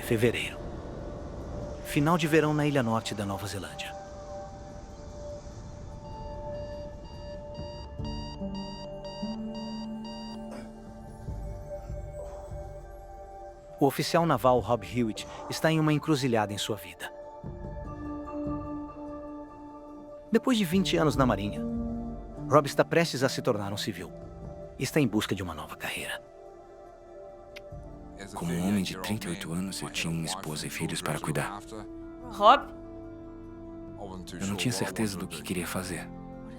Fevereiro. Final de verão na ilha norte da Nova Zelândia. O oficial naval Rob Hewitt está em uma encruzilhada em sua vida. Depois de 20 anos na Marinha, Rob está prestes a se tornar um civil e está em busca de uma nova carreira. Como um homem de 38 anos, eu tinha uma esposa e filhos para cuidar. Rob, Eu não tinha certeza do que queria fazer.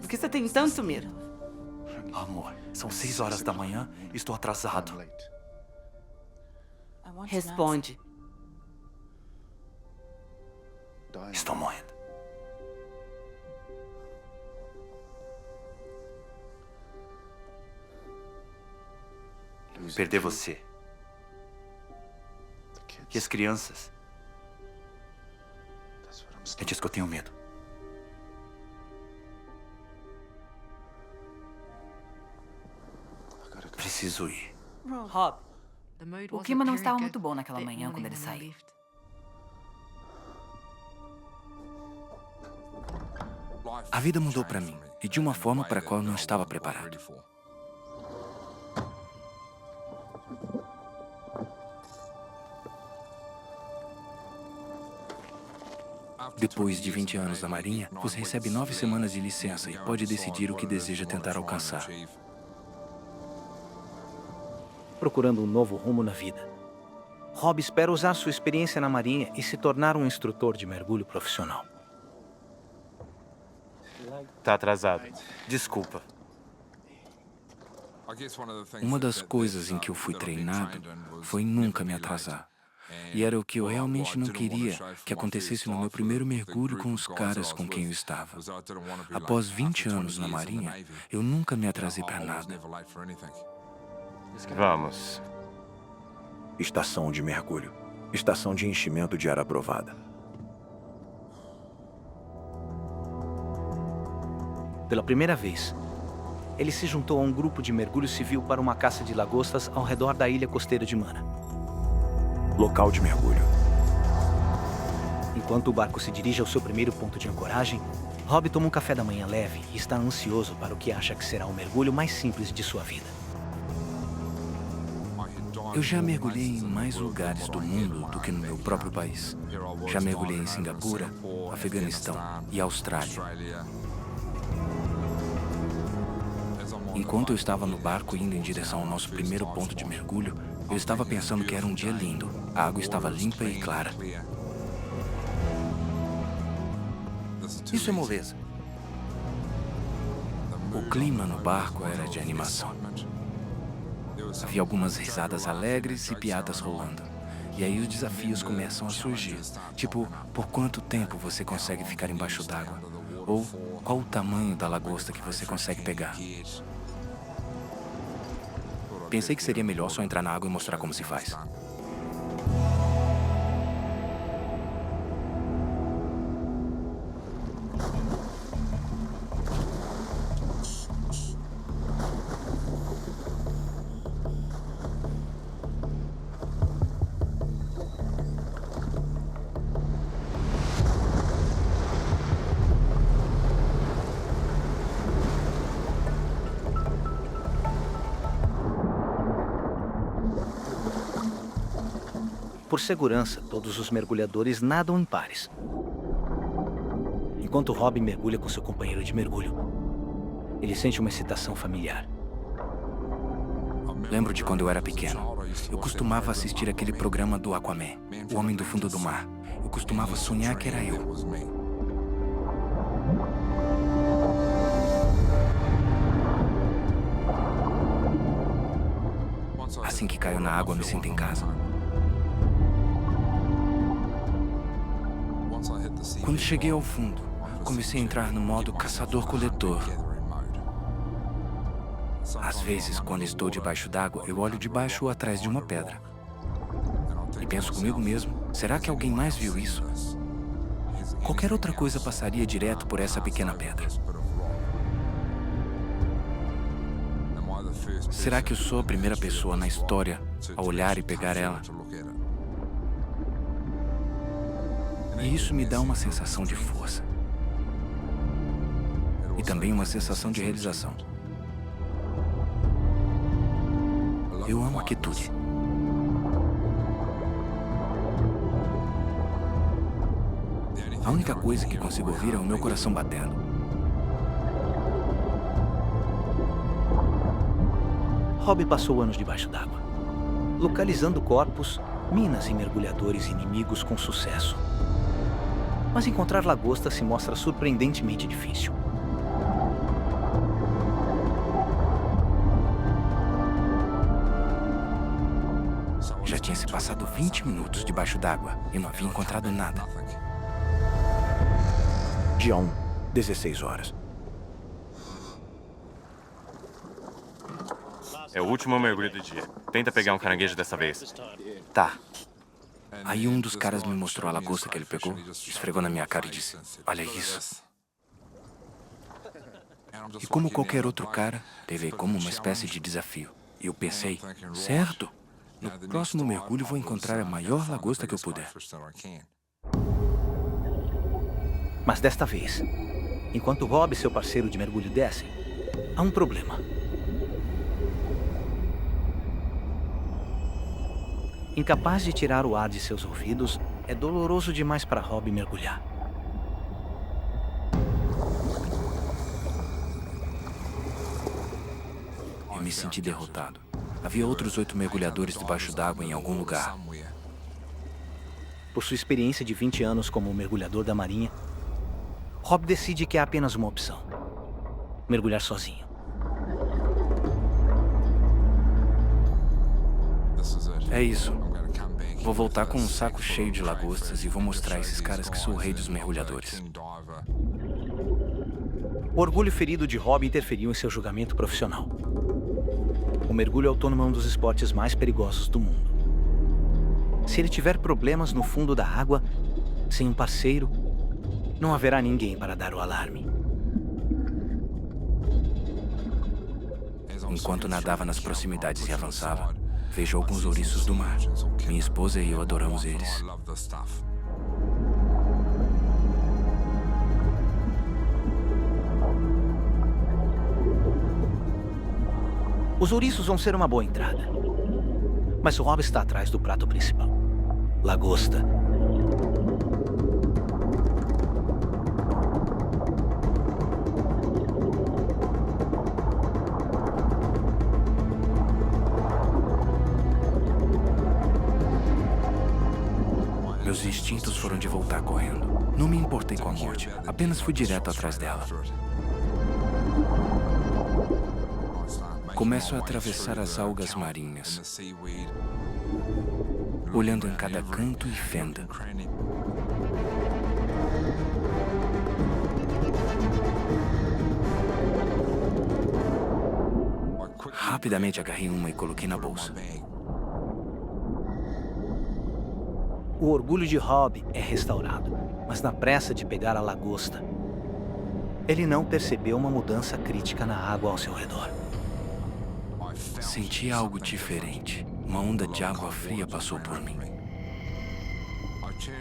por que você tem tanto medo? Amor, são 6 horas da manhã e estou atrasado. Responde. Estou morrendo. Perder você. E as crianças. É disso que eu tenho medo. Preciso ir. Rob, O clima não estava muito bom naquela manhã quando ele saiu. A vida mudou para mim, e de uma forma para a qual eu não estava preparado. Depois de 20 anos da Marinha, você recebe 9 semanas de licença e pode decidir o que deseja tentar alcançar. Procurando um novo rumo na vida, Rob espera usar sua experiência na Marinha e se tornar um instrutor de mergulho profissional. Tá atrasado. Desculpa. Uma das coisas em que eu fui treinado foi nunca me atrasar. E era o que eu realmente não queria que acontecesse no meu primeiro mergulho com os caras com quem eu estava. Após 20 anos na Marinha, eu nunca me atrasei para nada. Vamos. Estação de mergulho. Estação de enchimento de ar aprovada. Pela primeira vez, ele se juntou a um grupo de mergulho civil para uma caça de lagostas ao redor da ilha costeira de Mana. Local de mergulho. Enquanto o barco se dirige ao seu primeiro ponto de ancoragem, Rob toma um café da manhã leve e está ansioso para o que acha que será o mergulho mais simples de sua vida. Eu já mergulhei em mais lugares do mundo do que no meu próprio país. Já mergulhei em Singapura, Afeganistão e Austrália. Enquanto eu estava no barco indo em direção ao nosso primeiro ponto de mergulho, eu estava pensando que era um dia lindo. A água estava limpa e clara. Isso é moleza. O clima no barco era de animação. Havia algumas risadas alegres e piadas rolando. E aí os desafios começam a surgir. Tipo, por quanto tempo você consegue ficar embaixo d'água? Ou qual o tamanho da lagosta que você consegue pegar? Pensei que seria melhor só entrar na água e mostrar como se faz. Por segurança, todos os mergulhadores nadam em pares. Enquanto Rob mergulha com seu companheiro de mergulho, ele sente uma excitação familiar. Lembro de quando eu era pequeno. Eu costumava assistir aquele programa do Aquaman, O Homem do Fundo do Mar. Eu costumava sonhar que era eu. Assim que caio na água, me sinto em casa. Quando cheguei ao fundo, comecei a entrar no modo caçador-coletor. Às vezes, quando estou debaixo d'água, eu olho de baixo ou atrás de uma pedra. E penso comigo mesmo, será que alguém mais viu isso? Qualquer outra coisa passaria direto por essa pequena pedra. Será que eu sou a primeira pessoa na história a olhar e pegar ela? E isso me dá uma sensação de força. E também uma sensação de realização. Eu amo a quietude. A única coisa que consigo ouvir é o meu coração batendo. Rob passou anos debaixo d'água, localizando corpos, minas e mergulhadores inimigos com sucesso. Mas encontrar lagosta se mostra surpreendentemente difícil. Já tinha se passado 20 minutos debaixo d'água e não havia encontrado nada. Dia 1, 16 horas. É o último mergulho do dia. Tenta pegar um caranguejo dessa vez. Tá. Aí um dos caras me mostrou a lagosta que ele pegou, esfregou na minha cara e disse: "Olha isso." E como qualquer outro cara, teve como uma espécie de desafio. E eu pensei, certo, no próximo mergulho vou encontrar a maior lagosta que eu puder. Mas desta vez, enquanto Rob e seu parceiro de mergulho descem, há um problema. Incapaz de tirar o ar de seus ouvidos, é doloroso demais para Rob mergulhar. Eu me senti derrotado. Havia outros 8 mergulhadores debaixo d'água em algum lugar. Por sua experiência de 20 anos como mergulhador da Marinha, Rob decide que há apenas uma opção: mergulhar sozinho. É isso. Vou voltar com um saco cheio de lagostas e vou mostrar a esses caras que sou o rei dos mergulhadores. O orgulho ferido de Rob interferiu em seu julgamento profissional. O mergulho autônomo é um dos esportes mais perigosos do mundo. Se ele tiver problemas no fundo da água, sem um parceiro, não haverá ninguém para dar o alarme. Enquanto nadava nas proximidades e avançava, vejo alguns ouriços do mar. Minha esposa e eu adoramos eles. Os ouriços vão ser uma boa entrada. Mas o Rob está atrás do prato principal: lagosta. Meus instintos foram de voltar correndo. Não me importei com a morte, apenas fui direto atrás dela. Começo a atravessar as algas marinhas, olhando em cada canto e fenda. Rapidamente agarrei uma e coloquei na bolsa. O orgulho de Rob é restaurado, mas na pressa de pegar a lagosta, ele não percebeu uma mudança crítica na água ao seu redor. Senti algo diferente. Uma onda de água fria passou por mim.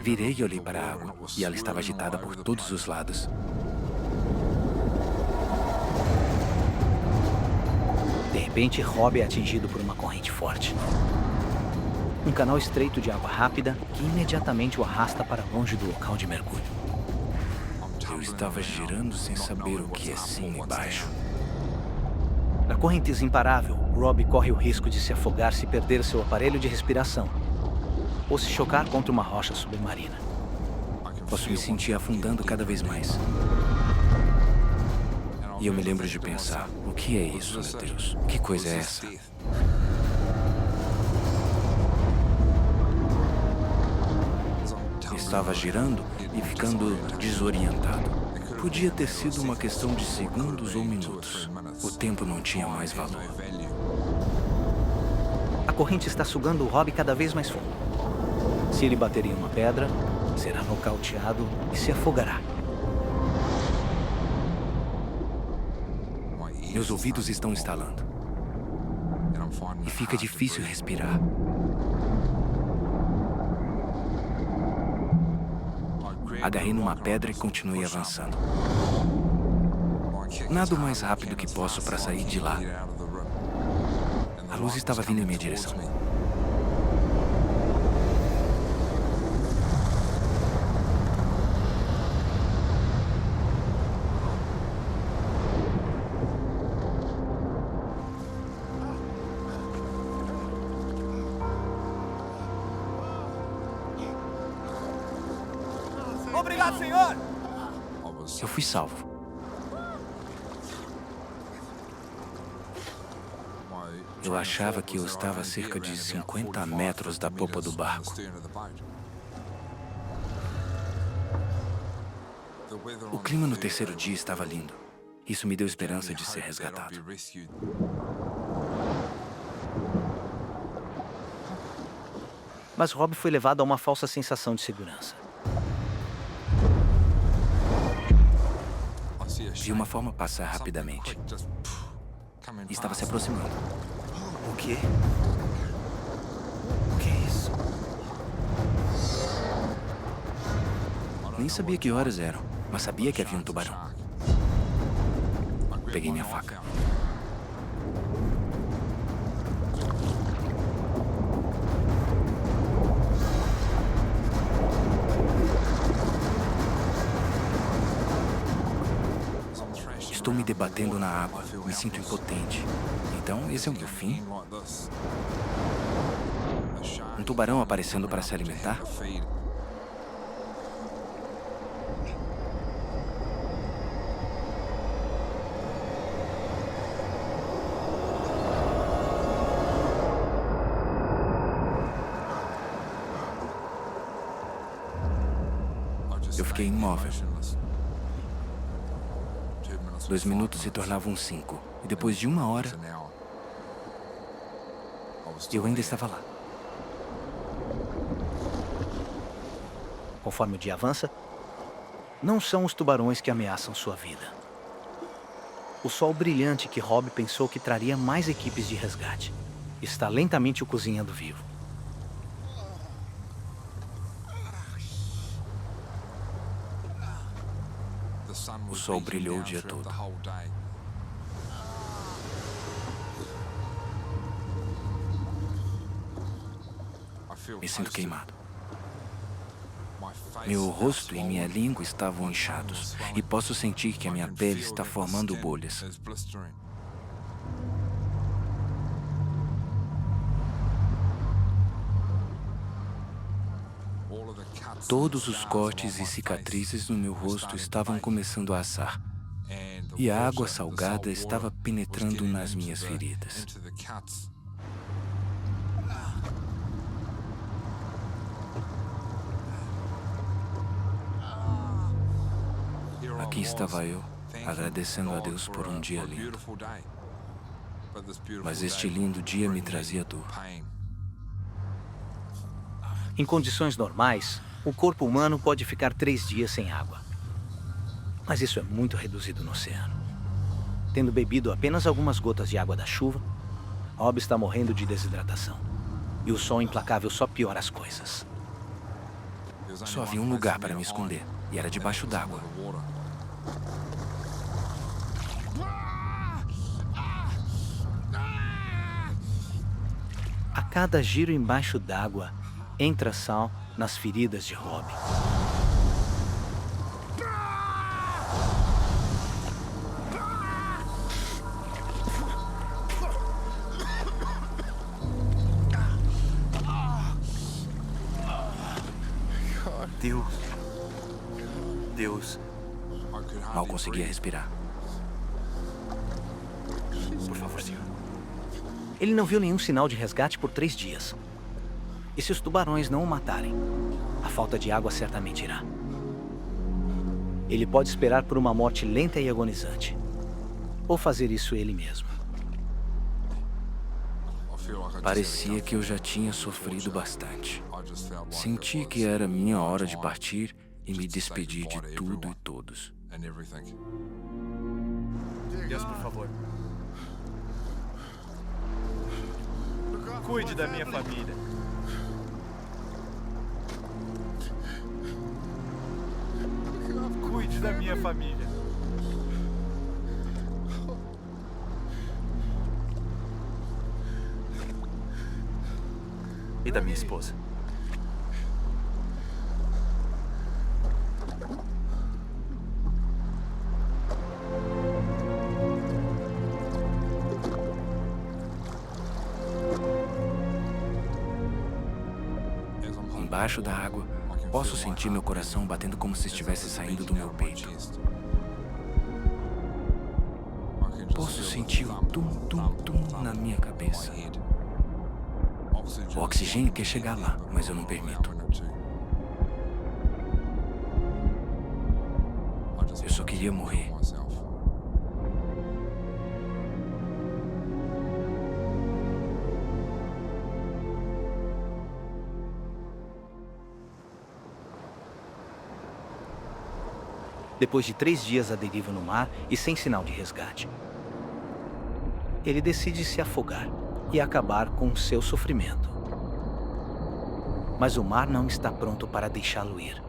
Virei e olhei para a água, e ela estava agitada por todos os lados. De repente, Rob é atingido por uma corrente forte. Um canal estreito de água rápida que imediatamente o arrasta para longe do local de mergulho. Eu estava girando sem saber o que é cima e baixo. Na correnteza imparável, Rob corre o risco de se afogar se perder seu aparelho de respiração ou se chocar contra uma rocha submarina. Posso me sentir afundando cada vez mais. E eu me lembro de pensar, o que é isso, meu Deus? Que coisa é essa? Estava girando e ficando desorientado. Podia ter sido uma questão de segundos ou minutos. O tempo não tinha mais valor. A corrente está sugando o Rob cada vez mais fundo. Se ele bater em uma pedra, será nocauteado e se afogará. Meus ouvidos estão estalando. E fica difícil respirar. Agarrei numa pedra e continuei avançando. Nado o mais rápido que posso para sair de lá. A luz estava vindo em minha direção. Obrigado, senhor! Eu fui salvo. Eu achava que eu estava a cerca de 50 metros da popa do barco. O clima no terceiro dia estava lindo. Isso me deu esperança de ser resgatado. Mas Rob foi levado a uma falsa sensação de segurança. Vi uma forma passar rapidamente. E estava se aproximando. O quê? O que é isso? Nem sabia que horas eram, mas sabia que havia um tubarão. Peguei minha faca. Estou me debatendo na água, me sinto impotente. Então, esse é o meu fim? Um tubarão aparecendo para se alimentar? Eu fiquei imóvel. 2 minutos se tornavam 5. E depois de 1 hora, eu ainda estava lá. Conforme o dia avança, não são os tubarões que ameaçam sua vida. O sol brilhante que Rob pensou que traria mais equipes de resgate está lentamente o cozinhando vivo. O sol brilhou o dia todo. Me sinto queimado. Meu rosto e minha língua estavam inchados, e posso sentir que a minha pele está formando bolhas. Todos os cortes e cicatrizes no meu rosto estavam começando a assar, e a água salgada estava penetrando nas minhas feridas. Aqui estava eu, agradecendo a Deus por um dia lindo. Mas este lindo dia me trazia dor. Em condições normais, o corpo humano pode ficar 3 dias sem água. Mas isso é muito reduzido no oceano. Tendo bebido apenas algumas gotas de água da chuva, Rob está morrendo de desidratação. E o sol implacável só piora as coisas. Só havia um lugar para me esconder, e era debaixo d'água. A cada giro embaixo d'água, entra sal nas feridas de Rob. Deus. Mal conseguia respirar. Por favor, senhor. Ele não viu nenhum sinal de resgate por 3 dias. E se os tubarões não o matarem, a falta de água certamente irá. Ele pode esperar por uma morte lenta e agonizante. Ou fazer isso ele mesmo. Parecia que eu já tinha sofrido bastante. Senti que era minha hora de partir e me despedir de tudo e todos. Deus, por favor. Cuide da minha família. Cuide da minha família. E da minha esposa. Embaixo da água, posso sentir meu coração batendo como se estivesse saindo do meu peito. Posso sentir o tum-tum-tum na minha cabeça. O oxigênio quer chegar lá, mas eu não permito. Eu só queria morrer. Depois de 3 dias à deriva no mar e sem sinal de resgate, ele decide se afogar e acabar com seu sofrimento. Mas o mar não está pronto para deixá-lo ir.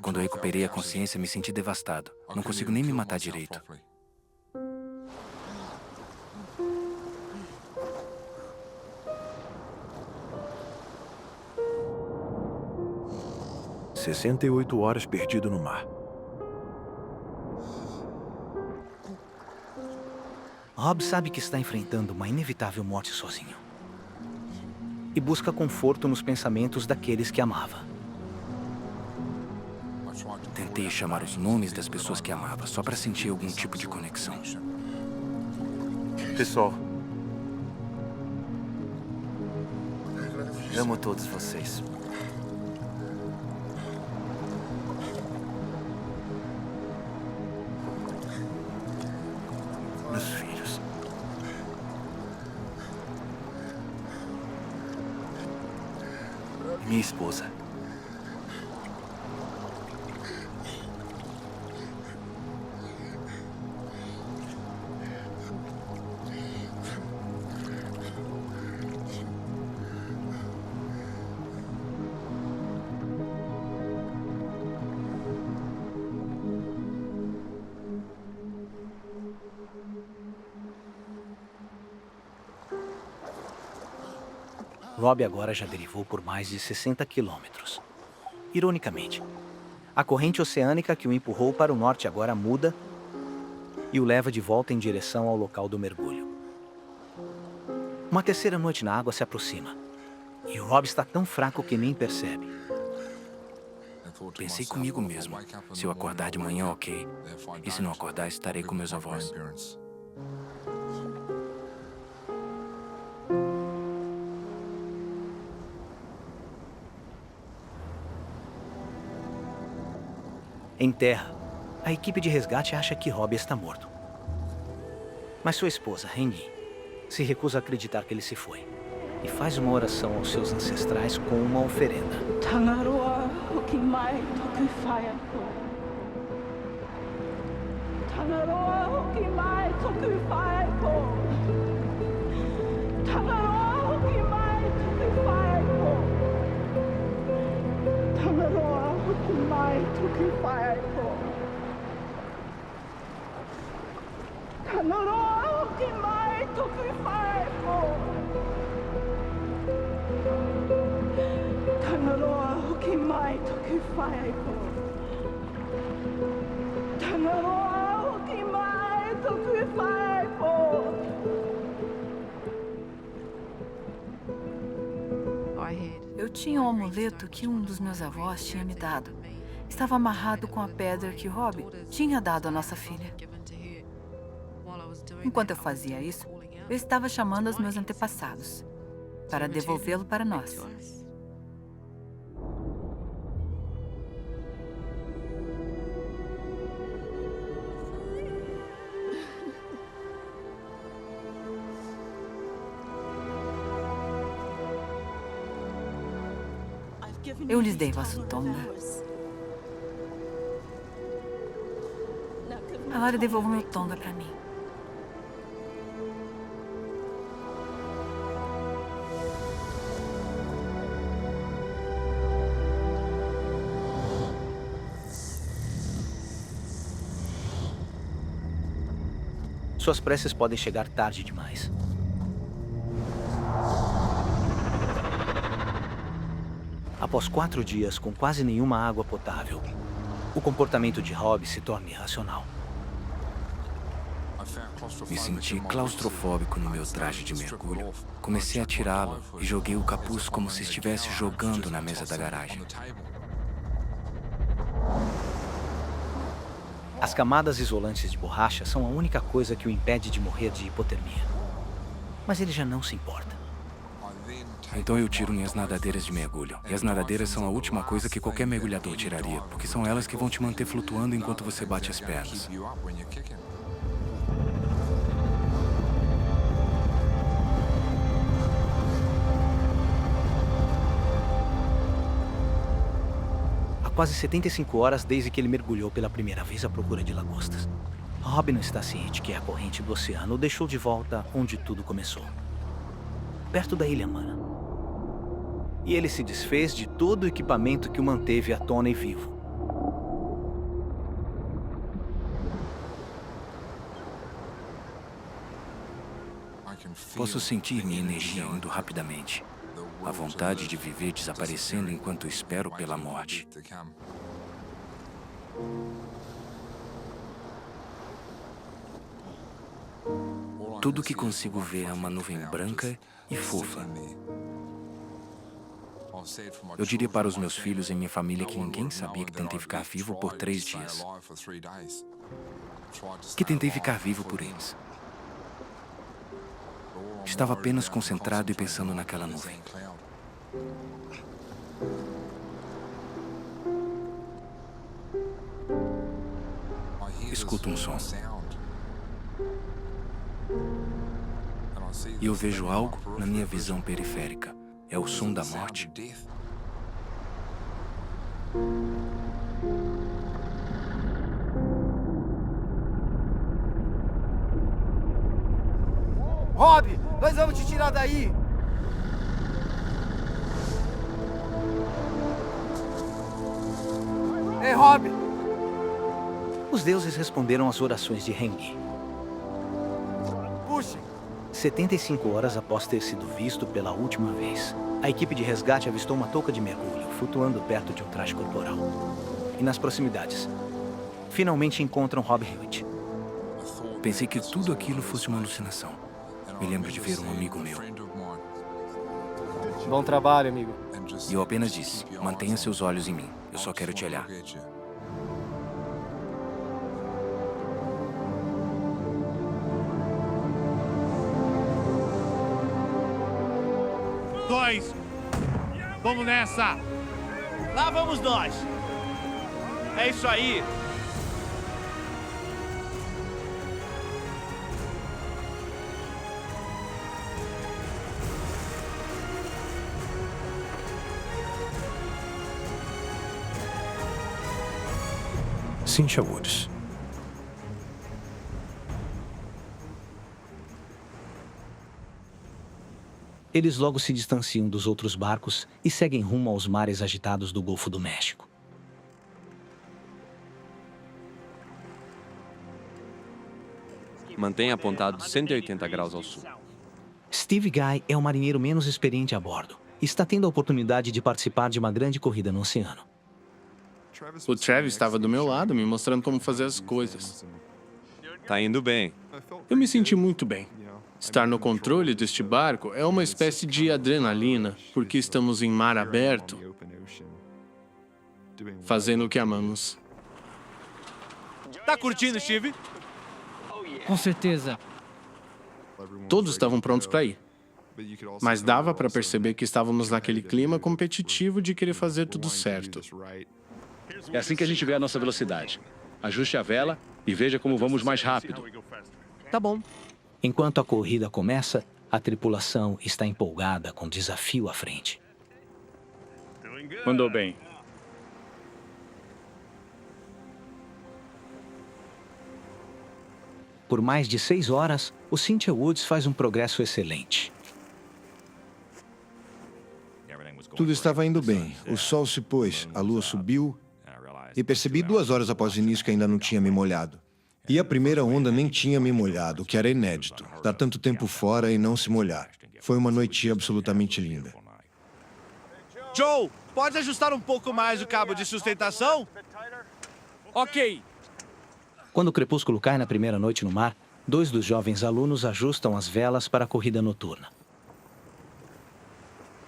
Quando eu recuperei a consciência, me senti devastado. Não consigo nem me matar direito. – 68 horas perdido no mar. Rob sabe que está enfrentando uma inevitável morte sozinho. E busca conforto nos pensamentos daqueles que amava. Tentei chamar os nomes das pessoas que amava, só para sentir algum tipo de conexão. Pessoal, amo todos vocês. Meus filhos. Minha esposa. Rob agora já derivou por mais de 60 quilômetros. Ironicamente, a corrente oceânica que o empurrou para o norte agora muda e o leva de volta em direção ao local do mergulho. Uma terceira noite na água se aproxima e o Rob está tão fraco que nem percebe. Pensei comigo mesmo. Se eu acordar de manhã, ok. E se não acordar, estarei com meus avós. Em terra, a equipe de resgate acha que Rob está morto. Mas sua esposa, Henry, se recusa a acreditar que ele se foi e faz uma oração aos seus ancestrais com uma oferenda. Eu tinha um amuleto que um dos meus avós tinha me dado. Estava amarrado com a pedra que Rob tinha dado à nossa filha. Enquanto eu fazia isso, eu estava chamando os meus antepassados para devolvê-lo para nós. Eu lhes dei vosso tonga. Agora devolva meu tonga para mim. Suas preces podem chegar tarde demais. Após 4 dias com quase nenhuma água potável, o comportamento de Rob se torna irracional. Me senti claustrofóbico no meu traje de mergulho. Comecei a tirá-lo e joguei o capuz como se estivesse jogando na mesa da garagem. As camadas isolantes de borracha são a única coisa que o impede de morrer de hipotermia. Mas ele já não se importa. Então eu tiro minhas nadadeiras de mergulho. E as nadadeiras são a última coisa que qualquer mergulhador tiraria, porque são elas que vão te manter flutuando enquanto você bate as pernas. Há quase 75 horas desde que ele mergulhou pela primeira vez à procura de lagostas. Rob não está ciente que a corrente do oceano o deixou de volta onde tudo começou. Perto da ilha Mana. E ele se desfez de todo o equipamento que o manteve à tona e vivo. Posso sentir minha energia indo rapidamente. A vontade de viver desaparecendo enquanto espero pela morte. Tudo que consigo ver é uma nuvem branca e fofa. Eu diria para os meus filhos e minha família que ninguém sabia que tentei ficar vivo por 3 dias. Que tentei ficar vivo por eles. Estava apenas concentrado e pensando naquela nuvem. Escuto um som. E eu vejo algo na minha visão periférica. É o som da morte. Rob, nós vamos te tirar daí! Ei, Rob! Os deuses responderam às orações de Hengi. Puxe! 75 horas após ter sido visto pela última vez, a equipe de resgate avistou uma touca de mergulho flutuando perto de um traje corporal. E nas proximidades, finalmente encontram Rob Hewitt. Pensei que tudo aquilo fosse uma alucinação. Me lembro de ver um amigo meu. Bom trabalho, amigo. E eu apenas disse, mantenha seus olhos em mim. Eu só quero te olhar. Dois! Vamos nessa! Lá vamos nós! É isso aí! Cynthia Woods. Eles logo se distanciam dos outros barcos e seguem rumo aos mares agitados do Golfo do México. Mantenha apontado 180 graus ao sul. Steve Guy é o marinheiro menos experiente a bordo e está tendo a oportunidade de participar de uma grande corrida no oceano. O Travis estava do meu lado, me mostrando como fazer as coisas. Tá indo bem. Eu me senti muito bem. Estar no controle deste barco é uma espécie de adrenalina, porque estamos em mar aberto, fazendo o que amamos. Tá curtindo, Steve? Com certeza. Todos estavam prontos para ir. Mas dava para perceber que estávamos naquele clima competitivo de querer fazer tudo certo. É assim que a gente vê a nossa velocidade. Ajuste a vela e veja como vamos mais rápido. Tá bom. Enquanto a corrida começa, a tripulação está empolgada com o desafio à frente. Mandou bem. Por mais de 6 horas, o Cynthia Woods faz um progresso excelente. Tudo estava indo bem. O sol se pôs, a lua subiu e percebi 2 horas após o início que ainda não tinha me molhado. E a primeira onda nem tinha me molhado, o que era inédito. Dar tanto tempo fora e não se molhar. Foi uma noite absolutamente linda. Joe, pode ajustar um pouco mais o cabo de sustentação? Ok. Quando o crepúsculo cai na primeira noite no mar, 2 dos jovens alunos ajustam as velas para a corrida noturna.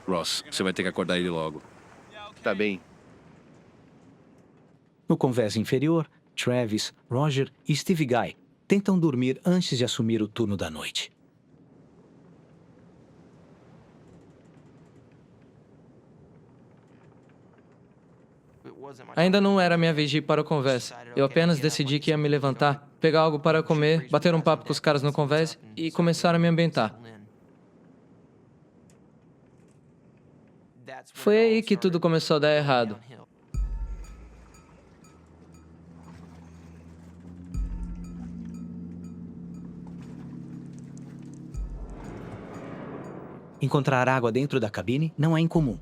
Ross, você vai ter que acordar ele logo. Tá bem. No convés inferior, Travis, Roger e Steve Guy tentam dormir antes de assumir o turno da noite. Ainda não era minha vez de ir para o convés. Eu apenas decidi que ia me levantar, pegar algo para comer, bater um papo com os caras no convés e começar a me ambientar. Foi aí que tudo começou a dar errado. Encontrar água dentro da cabine não é incomum.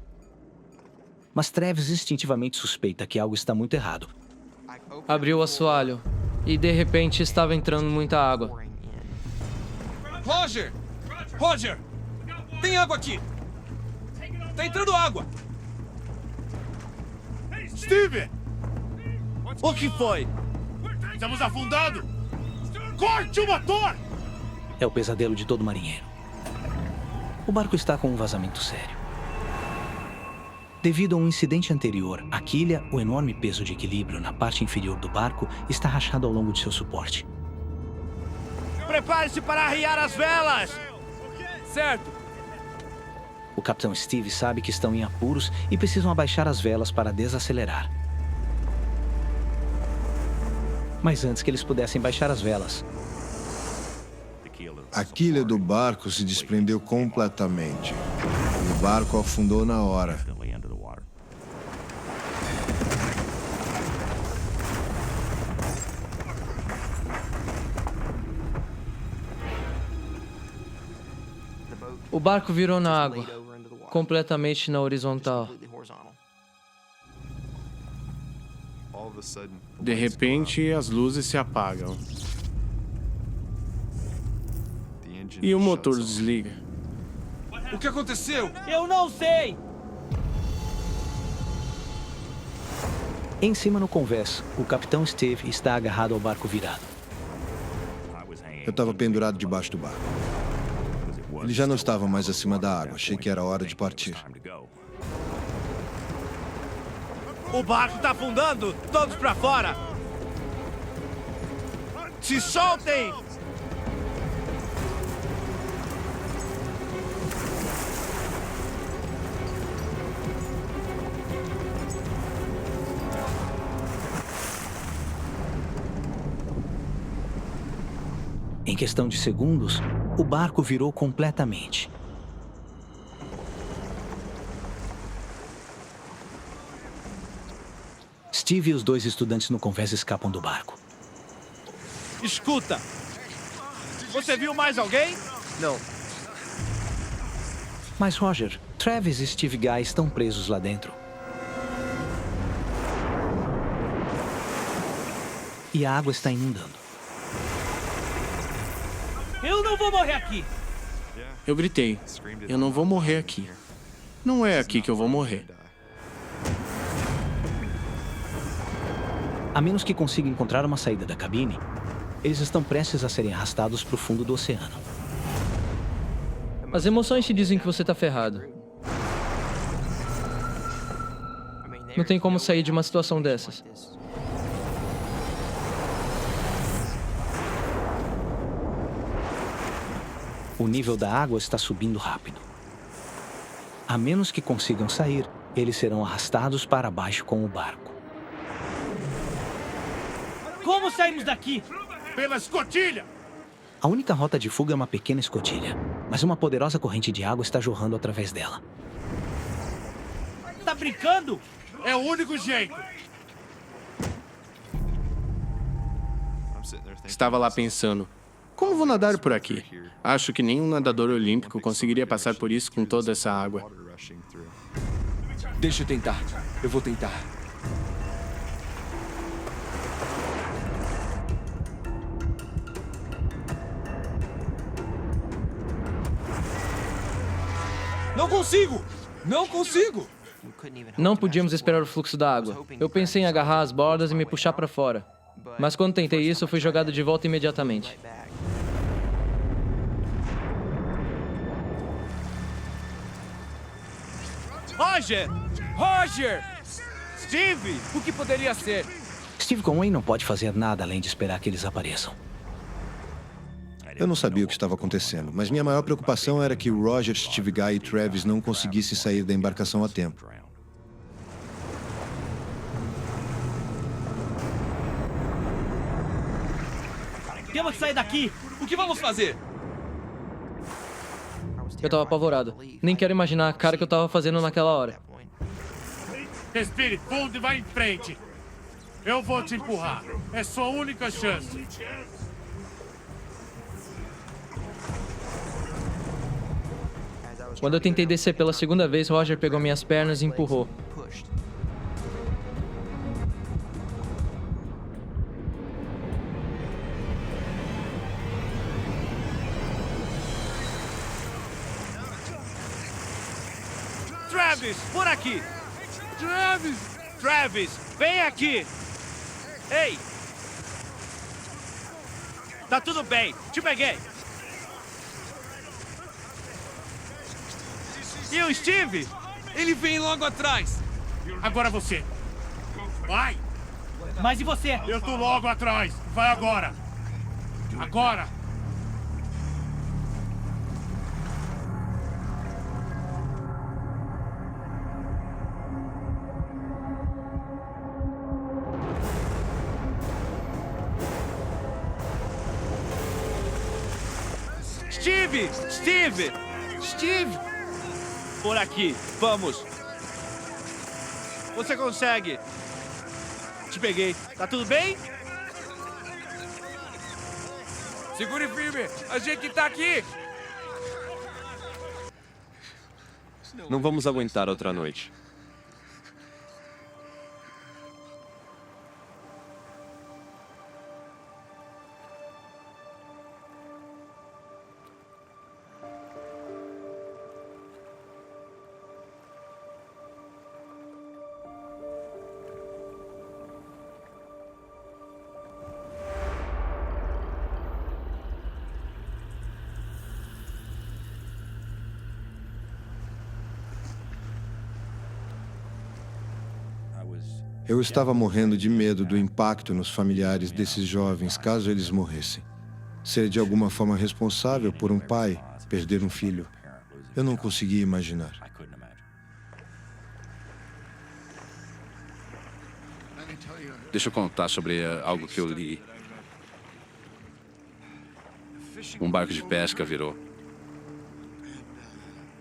Mas Travis instintivamente suspeita que algo está muito errado. Abri o assoalho e, de repente, estava entrando muita água. Roger! Roger! Tem água aqui! Tá entrando água! Steve! O que foi? Estamos afundando! Corte o motor! É o pesadelo de todo marinheiro. O barco está com um vazamento sério. Devido a um incidente anterior, a quilha, o enorme peso de equilíbrio na parte inferior do barco, está rachado ao longo de seu suporte. Prepare-se para arriar as velas! Certo. O capitão Steve sabe que estão em apuros e precisam abaixar as velas para desacelerar. Mas antes que eles pudessem baixar as velas, A quilha do barco se desprendeu completamente. O barco afundou na hora. O barco virou na água, completamente na horizontal. De repente, as luzes se apagam. E o motor desliga. O que aconteceu? Eu não sei! em cima no convés, o capitão Steve está agarrado ao barco virado. Eu estava pendurado debaixo do barco. Ele já não estava mais acima da água. Achei que era hora de partir. O barco tá afundando! Todos pra fora! Se soltem! Em questão de segundos, o barco virou completamente. Steve e os dois estudantes no convés escapam do barco. Escuta! Você viu mais alguém? Não. Mas Roger, Travis e Steve Guy estão presos lá dentro. E a água está inundando. Eu não vou morrer aqui! Eu gritei, eu não vou morrer aqui. Não é aqui que eu vou morrer. A menos que consiga encontrar uma saída da cabine, eles estão prestes a serem arrastados para o fundo do oceano. As emoções te dizem que você tá ferrado. Não tem como sair de uma situação dessas. O nível da água está subindo rápido. A menos que consigam sair, eles serão arrastados para baixo com o barco. Como saímos daqui? Pela escotilha! A única rota de fuga é uma pequena escotilha, mas uma poderosa corrente de água está jorrando através dela. Tá brincando? É o único jeito. Estava lá pensando, como vou nadar por aqui? Acho que nenhum nadador olímpico conseguiria passar por isso com toda essa água. Deixa eu tentar. Eu vou tentar. Não consigo! Não consigo! Não podíamos esperar o fluxo da água. Eu pensei em agarrar as bordas e me puxar para fora. Mas quando tentei isso, eu fui jogado de volta imediatamente. Roger! Roger! Steve! O que poderia ser? Steve Conway não pode fazer nada além de esperar que eles apareçam. Eu não sabia o que estava acontecendo, mas minha maior preocupação era que Roger, Steve Guy e Travis não conseguissem sair da embarcação a tempo. Temos que sair daqui. O que vamos fazer? Eu tava apavorado. Nem quero imaginar a cara que eu tava fazendo naquela hora. Respire fundo e vai em frente. Eu vou te empurrar. É sua única chance. Quando eu tentei descer pela segunda vez, Roger pegou minhas pernas e empurrou. Travis, por aqui! Travis! Travis, vem aqui! Ei! Tá tudo bem, te peguei! E o Steve? Ele vem logo atrás. Agora você. Vai! Mas e você? Eu tô logo atrás. Vai agora. Agora! Steve! Steve! Steve! Por aqui, vamos! Você consegue! Te peguei. Tá tudo bem? Segure firme. A gente tá aqui. Não vamos aguentar outra noite. Eu estava morrendo de medo do impacto nos familiares desses jovens caso eles morressem. Ser de alguma forma responsável por um pai perder um filho. Eu não conseguia imaginar. Deixa eu contar sobre algo que eu li. Um barco de pesca virou.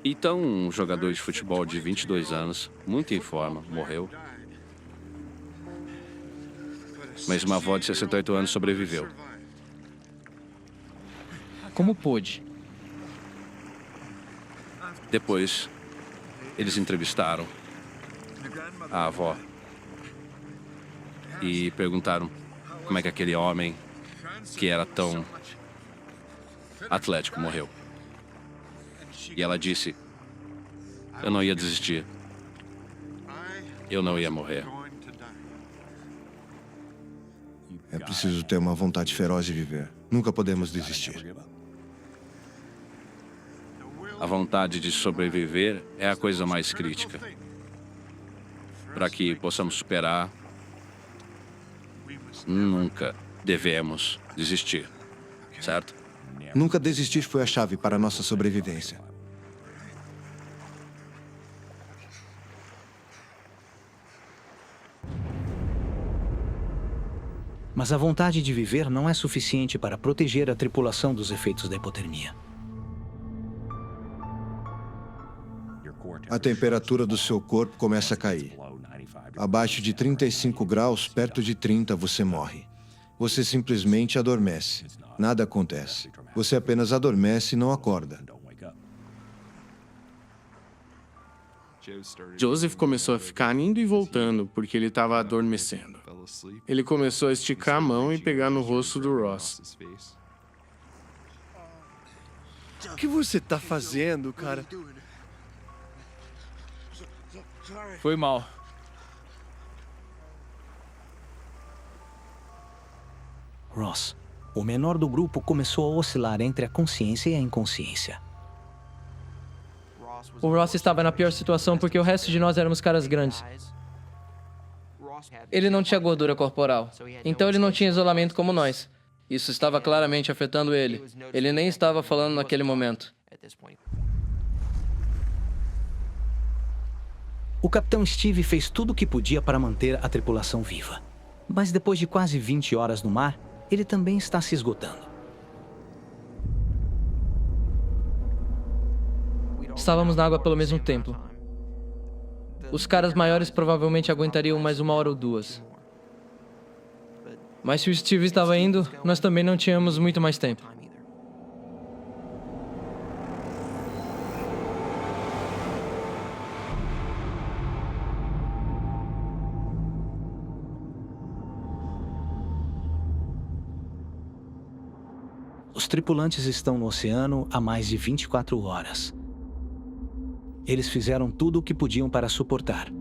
Então, um jogador de futebol de 22 anos, muito em forma, morreu. Mas uma avó de 68 anos sobreviveu. Como pôde? Depois, eles entrevistaram a avó e perguntaram como é que aquele homem, que era tão atlético, morreu. E ela disse, eu não ia desistir. Eu não ia morrer. É preciso ter uma vontade feroz de viver. Nunca podemos desistir. A vontade de sobreviver é a coisa mais crítica. Para que possamos superar, nunca devemos desistir, certo? Nunca desistir foi a chave para a nossa sobrevivência. Mas a vontade de viver não é suficiente para proteger a tripulação dos efeitos da hipotermia. a temperatura do seu corpo começa a cair. Abaixo de 35 graus, perto de 30, você morre. Você simplesmente adormece. Nada acontece. Você apenas adormece e não acorda. Joseph começou a ficar indo e voltando porque ele estava adormecendo. Ele começou a esticar a mão e pegar no rosto do Ross. O que você tá fazendo, cara? Foi mal. Ross, o menor do grupo, começou a oscilar entre a consciência e a inconsciência. O Ross estava na pior situação porque o resto de nós éramos caras grandes. Ele não tinha gordura corporal, então ele não tinha isolamento como nós. Isso estava claramente afetando ele. Ele nem estava falando naquele momento. O capitão Steve fez tudo o que podia para manter a tripulação viva. Mas depois de quase 20 horas no mar, ele também está se esgotando. Estávamos na água pelo mesmo tempo. Os caras maiores provavelmente aguentariam mais 1 hora ou 2. Mas se o Steve estava indo, nós também não tínhamos muito mais tempo. Os tripulantes estão no oceano há mais de 24 horas. Eles fizeram tudo o que podiam para suportar.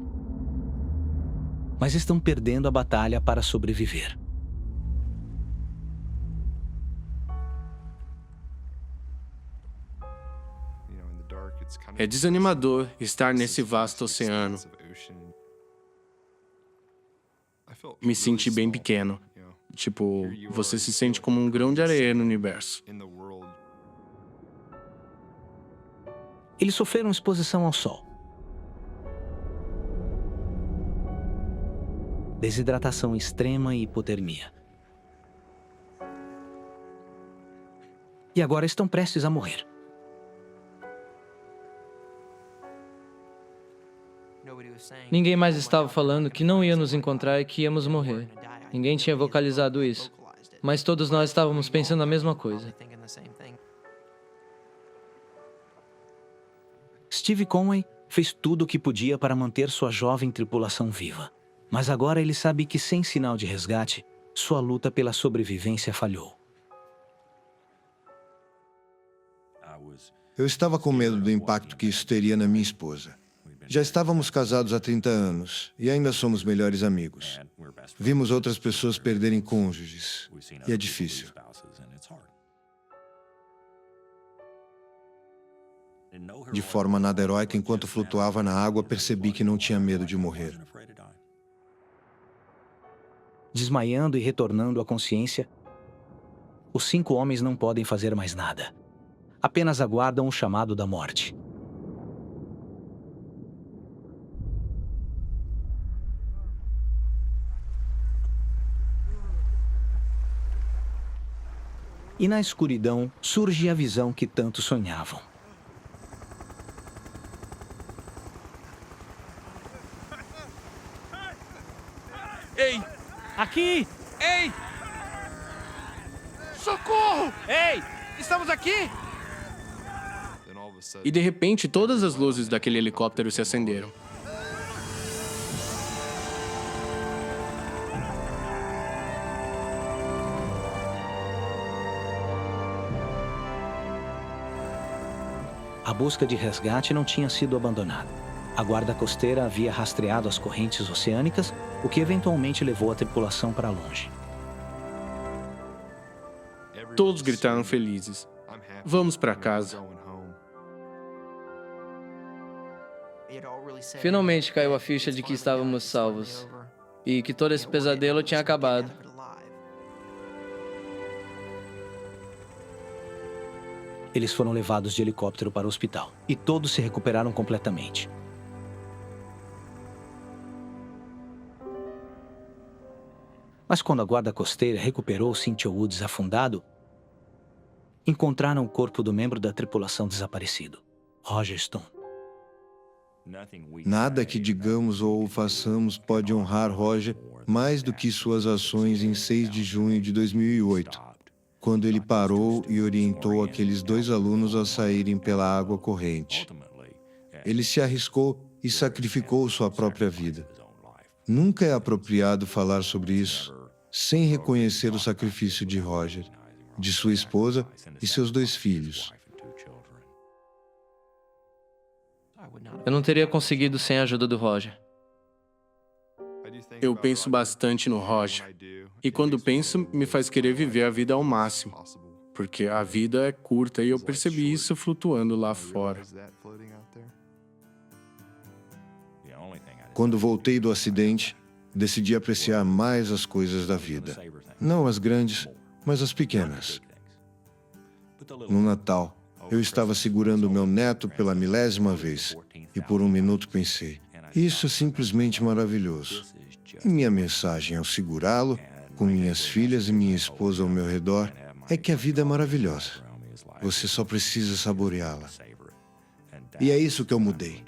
Mas estão perdendo a batalha para sobreviver. É desanimador estar nesse vasto oceano. Me senti bem pequeno. Tipo, você se sente como um grão de areia no universo. Eles sofreram exposição ao sol, desidratação extrema e hipotermia. E agora estão prestes a morrer. Ninguém mais estava falando que não ia nos encontrar e que íamos morrer. Ninguém tinha vocalizado isso. Mas todos nós estávamos pensando a mesma coisa. Steve Conway fez tudo o que podia para manter sua jovem tripulação viva. Mas agora ele sabe que, sem sinal de resgate, sua luta pela sobrevivência falhou. Eu estava com medo do impacto que isso teria na minha esposa. Já estávamos casados há 30 anos e ainda somos melhores amigos. Vimos outras pessoas perderem cônjuges e é difícil. De forma nada heróica, enquanto flutuava na água, percebi que não tinha medo de morrer. Desmaiando e retornando à consciência, os 5 homens não podem fazer mais nada. Apenas aguardam o chamado da morte. E na escuridão surge a visão que tanto sonhavam. Ei! Aqui! Ei! Socorro! Ei! Estamos aqui! E de repente, todas as luzes daquele helicóptero se acenderam. A busca de resgate não tinha sido abandonada. A guarda costeira havia rastreado as correntes oceânicas, o que eventualmente levou a tripulação para longe. Todos gritaram felizes. Vamos para casa. Finalmente caiu a ficha de que estávamos salvos. E que todo esse pesadelo tinha acabado. Eles foram levados de helicóptero para o hospital. E todos se recuperaram completamente. Mas quando a guarda costeira recuperou Cynthia Woods afundado, encontraram o corpo do membro da tripulação desaparecido, Roger Stone. Nada que digamos ou façamos pode honrar Roger mais do que suas ações em 6 de junho de 2008, quando ele parou e orientou aqueles 2 alunos a saírem pela água corrente. Ele se arriscou e sacrificou sua própria vida. Nunca é apropriado falar sobre isso sem reconhecer o sacrifício de Roger, de sua esposa e seus 2 filhos. Eu não teria conseguido sem a ajuda do Roger. Eu penso bastante no Roger. E quando penso, me faz querer viver a vida ao máximo. Porque a vida é curta e eu percebi isso flutuando lá fora. Quando voltei do acidente, decidi apreciar mais as coisas da vida. Não as grandes, mas as pequenas. No Natal, eu estava segurando meu neto pela 1000ª vez e por um minuto pensei, isso é simplesmente maravilhoso. E minha mensagem ao segurá-lo, com minhas filhas e minha esposa ao meu redor, é que a vida é maravilhosa. Você só precisa saboreá-la. E é isso que eu mudei.